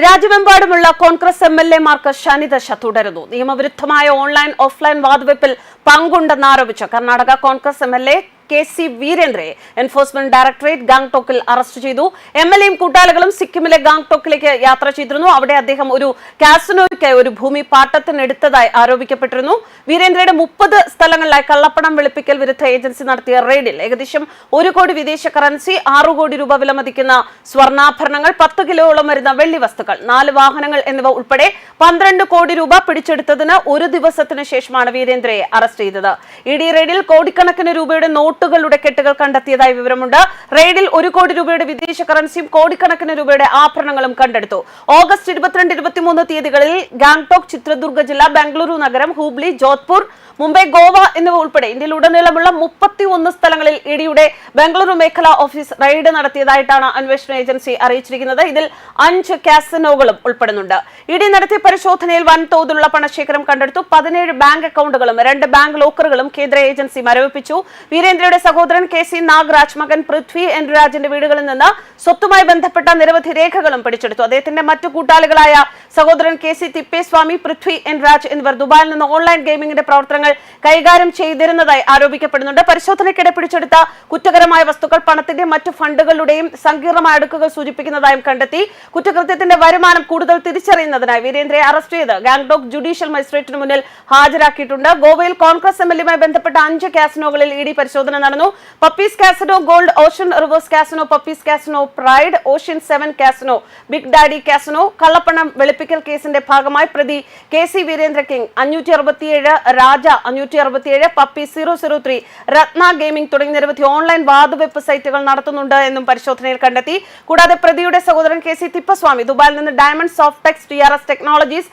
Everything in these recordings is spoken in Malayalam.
രാജ്യമെമ്പാടുമുള്ള കോൺഗ്രസ് എംഎൽഎമാർക്ക് ശനിദശ തുടരുന്നു. നിയമവിരുദ്ധമായ ഓൺലൈൻ ഓഫ്ലൈൻ വാതുവെപ്പിൽ പങ്കുണ്ടെന്നാരോപിച്ച് കർണാടക കോൺഗ്രസ് എംഎൽഎ കെ.സി. വീരേന്ദ്രയെ എൻഫോഴ്സ്മെന്റ് ഡയറക്ടറേറ്റ് ഗാംഗ്ടോക്കിൽ അറസ്റ്റ് ചെയ്തു. എംഎൽഎയും കൂട്ടാളികളും സിക്കിമിലെ ഗാംഗ്ടോക്കിലേക്ക് യാത്ര ചെയ്തിരുന്നു. അവിടെ അദ്ദേഹം ഒരു കാസിനോയ്ക്കായി ഒരു ഭൂമി പാട്ടത്തിനെടുത്തതായി ആരോപിക്കപ്പെട്ടിരുന്നു. വീരേന്ദ്രയുടെ 30 സ്ഥലങ്ങളിലായി കള്ളപ്പണം വെളുപ്പിക്കൽ വിരുദ്ധ ഏജൻസി നടത്തിയ റെയ്ഡിൽ ഏകദേശം 1 കോടി വിദേശ കറൻസി, 6 കോടി രൂപ വിലമതിക്കുന്ന സ്വർണ്ണാഭരണങ്ങൾ, 10 കിലോയോളം വരുന്ന വെള്ളി വസ്തുക്കൾ, 4 വാഹനങ്ങൾ എന്നിവ ഉൾപ്പെടെ 12 കോടി രൂപ പിടിച്ചെടുത്തതിന് ഒരു ദിവസത്തിന് ശേഷമാണ് വീരേന്ദ്രയെ അറസ്റ്റ് ചെയ്തത്. ഇഡി റെയ്ഡിൽ കോടിക്കണക്കിന് രൂപയുടെ നോട്ടുകളുടെ കെട്ടുകൾ കണ്ടെത്തിയതായി വിവരമുണ്ട്. റെയ്ഡിൽ 1 കോടി രൂപയുടെ വിദേശ കറൻസിയും കോടിക്കണക്കിന് രൂപയുടെ ആഭരണങ്ങളും കണ്ടെടുത്തു. ഓഗസ്റ്റ് 22, 23 തീയതികളിൽ ഗാംഗ്ടോക്ക്, ചിത്രദുർഗ ജില്ല, ബംഗളൂരു നഗരം, ഹൂബ്ലി, ജോധ്പൂർ, മുംബൈ, ഗോവ എന്നിവ ഉൾപ്പെടെ ഇന്ത്യയിലുടനീളമുള്ള 31 സ്ഥലങ്ങളിൽ ഇഡിയുടെ ബംഗളൂരു മേഖലാ ഓഫീസ് റെയ്ഡ് നടത്തിയതായിട്ടാണ് അന്വേഷണ ഏജൻസി അറിയിച്ചിരിക്കുന്നത്. ഇതിൽ 5 കാസിനോകളും ഉൾപ്പെടുന്നുണ്ട്. ഇഡി നടത്തിയ പരിശോധനയിൽ വൻതോതിലുള്ള പണശേഖരം കണ്ടെടുത്തു. 17 ബാങ്ക് അക്കൗണ്ടുകളും 2 ബാങ്ക് ലോക്കറുകളും കേന്ദ്ര ഏജൻസി മരവിപ്പിച്ചു. വീരേന്ദ്രയുടെ സഹോദരൻ കെ.സി. നാഗരാജ്, മകൻ പൃഥ്വി എൻ രാജിന്റെ വീടുകളിൽ നിന്ന് സ്വത്തുമായി ബന്ധപ്പെട്ട നിരവധി രേഖകളും പിടിച്ചെടുത്തു. അദ്ദേഹത്തിന്റെ മറ്റു കൂട്ടാളികളായ സഹോദരൻ കെ.സി. തിപ്പേസ്വാമി, പൃഥ്വി എൻ രാജ് എന്നിവർ ദുബായിൽ നിന്ന് ഓൺലൈൻ ഗെയിമിംഗിന്റെ പ്രവർത്തനങ്ങൾ കൈകാര്യം ചെയ്തിരുന്നതായി ആരോപിക്കപ്പെടുന്നുണ്ട്. പരിശോധനയ്ക്കിടെ പിടിച്ചെടുത്ത കുറ്റകരമായ വസ്തുക്കൾ പണത്തിന്റെയും മറ്റു ഫണ്ടുകളുടെയും സങ്കീർണമായ അടുക്കുകൾ സൂചിപ്പിക്കുന്നതായും കണ്ടെത്തി. കുറ്റകൃത്യത്തിന്റെ വരുമാനം കൂടുതൽ തിരിച്ചറിയുന്നതിനായി വീരേന്ദ്രയെ അറസ്റ്റ് ചെയ്ത് ഗാംഗ്ടോക്ക് ജുഡീഷ്യൽ മജിസ്ട്രേറ്റിന് മുന്നിൽ ഹാജരാക്കിയിട്ടുണ്ട്. ഗോവയിൽ കോൺഗ്രസ് എംഎൽഎയുമായി ബന്ധപ്പെട്ട 5 കാസിനോകളിൽ ഇഡി പരിശോധന നടന്നു. Puppy's casino, gold, ocean rivers casino, puppy's casino, pride, ocean 7 casino, big daddy casino, കള്ളപ്പണം വെളുപ്പിക്കൽ കേസിന്റെ ഭാഗമായി പ്രതി K C. Veerendra king 567, Raja 567, puppy 003, Ratna gaming തുടങ്ങി നിരവധി ഓൺലൈൻ വാതുവെപ്പ് സൈറ്റുകൾ നടത്തുന്നുണ്ട് എന്നും പരിശോധനയിൽ കണ്ടെത്തി. കൂടാതെ പ്രതിയുടെ സഹോദരൻ കെ.സി. തിപ്പസ്വാമി ദുബായിൽ നിന്ന് diamond softechs, TRS technologies,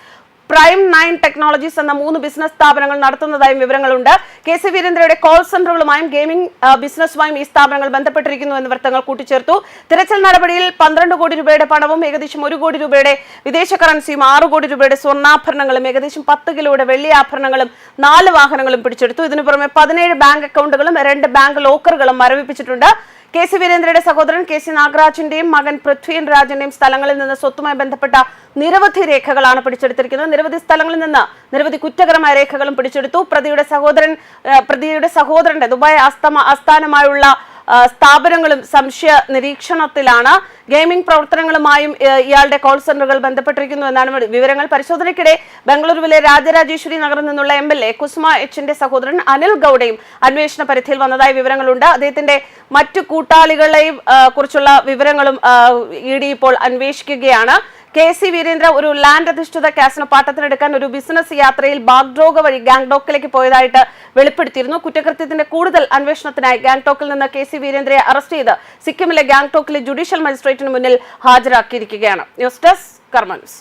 prime 9 technologies എന്ന 3 ബിസിനസ് സ്ഥാപനങ്ങൾ നടത്തുന്നതായും വിവരങ്ങളുണ്ട്. കെ.സി. വീരേന്ദ്രയുടെ കോൾ സെന്ററുകളുമായും ഗെയിമിംഗ് ബിസിനസ്സുമായും ഈ സ്ഥാപനങ്ങൾ ബന്ധപ്പെട്ടിരിക്കുന്നു എന്ന് വൃത്തങ്ങൾ കൂട്ടിച്ചേർത്തു. തിരച്ചിൽ നടപടിയിൽ 12 കോടി രൂപയുടെ പണവും ഏകദേശം 1 കോടി രൂപയുടെ വിദേശ കറൻസിയും, 6 കോടി രൂപയുടെ സ്വർണ്ണാഭരണങ്ങളും, ഏകദേശം 10 കിലോയുടെ വെള്ളി ആഭരണങ്ങളും, 4 വാഹനങ്ങളും പിടിച്ചെടുത്തു. ഇതിനു പുറമെ 17 ബാങ്ക് അക്കൗണ്ടുകളും 2 ബാങ്ക് ലോക്കറുകളും മരവിപ്പിച്ചിട്ടുണ്ട്. കെ.സി. വീരേന്ദ്രയുടെ സഹോദരൻ കെ.സി. നാഗരാജിന്റെയും മകൻ പൃഥ്വി എൻ രാജിന്റെയും സ്ഥലങ്ങളിൽ നിന്ന് സ്വത്തുമായി ബന്ധപ്പെട്ട നിരവധി രേഖകളാണ് പിടിച്ചെടുത്തിരിക്കുന്നത്. നിരവധി സ്ഥലങ്ങളിൽ നിന്ന് നിരവധി കുറ്റകരമായ രേഖകളും പിടിച്ചെടുത്തു. പ്രതിയുടെ സഹോദരന്റെ ദുബായ് ആസ്ഥാനമായുള്ള സ്ഥാപനങ്ങളും സംശയ നിരീക്ഷണത്തിലാണ്. ഗെയിമിംഗ് പ്രവർത്തനങ്ങളുമായും ഇയാളുടെ കോൾ സെന്ററുകൾ ബന്ധപ്പെട്ടിരിക്കുന്നു എന്നാണ് വിവരങ്ങൾ. പരിശോധനയ്ക്കിടെ ബംഗളൂരുവിലെ രാജരാജേശ്വരി നഗറിൽ നിന്നുള്ള എംഎൽഎ കുസുമ എച്ചിന്റെ സഹോദരൻ അനിൽ ഗൌഡയും അന്വേഷണ പരിധിയിൽ വന്നതായി വിവരങ്ങളുണ്ട്. അദ്ദേഹത്തിന്റെ മറ്റു കൂട്ടാളികളെയും കുറിച്ചുള്ള വിവരങ്ങളും ഇഡി ഇപ്പോൾ അന്വേഷിക്കുകയാണ്. കെ.സി. വീരേന്ദ്ര ഒരു ലാൻഡ് അധിഷ്ഠിത കാസിനോ പാട്ടത്തിനെടുക്കാൻ ഒരു ബിസിനസ് യാത്രയിൽ ബാഗ്ഡോഗ് വഴി ഗാംഗ്ടോക്കിലേക്ക് പോയതായിട്ട് വെളിപ്പെടുത്തിയിരുന്നു. കുറ്റകൃത്യത്തിന്റെ കൂടുതൽ അന്വേഷണത്തിനായി ഗാംഗ്ടോക്കിൽ നിന്ന് കെ.സി. വീരേന്ദ്രയെ അറസ്റ്റ് ചെയ്ത് സിക്കിമിലെ ഗാംഗ്ടോക്കിലെ ജുഡീഷ്യൽ മജിസ്ട്രേറ്റിന് മുന്നിൽ ഹാജരാക്കിയിരിക്കുകയാണ്. ന്യൂസ് ഡെസ്ക് കർമ്മ ന്യൂസ്.